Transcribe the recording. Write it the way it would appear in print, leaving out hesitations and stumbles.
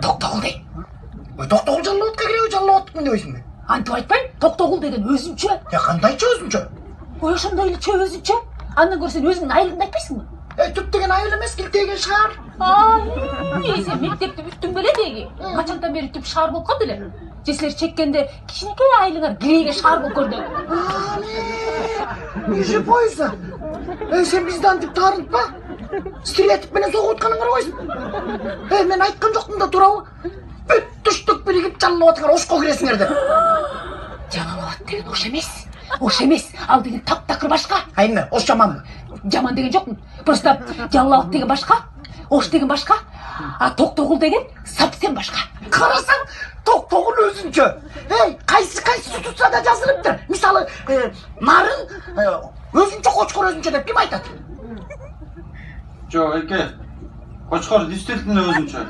Токтогул дейт. Токтогул Жалал-Абадка киреби, Жалал-Абадтыкмын дебейсиңби? Антип айтпайм, Токтогул деген өзүнчө. Кандайча өзүнчө? Ой, ошондой элечө өзүнчө. Андан көрсөң өзүңдүн айылыңды айтпайсыңбы? Түп деген айыл эмес, килтеген шаар. Сен мектепти бүттүң беле деги. Качандан бери түп шаар болуп калды эле. Же силер чеккенде кичинекей айылыңар кирейге шаар болуп көрдү. Иже поезда. Сен бизди антип таарынтпа. Стрелятип менен согуп атканың карабайсың. Мен айткан жоктум да туурабы? Бүт түштүк биригип Жалал-Абадка ошко киресиңер деп. Жалал-Абад деген ош эмес. Ош эмес. Ал деген таптакыр башка. Эмне, ош жаманбы? Жаман деген жокмун. Просто Жалал-Абад деген башка, ош деген башка, а Токтогул деген совсем башка. Карасаң, Токтогул өзүнчө. Кайсы конституцияда жазылыптыр? Мисалы, нарын өзүнчө, кочкор өзүнчө деп ким айтат? Жок, эке. Кочкор действительно өзүнчө.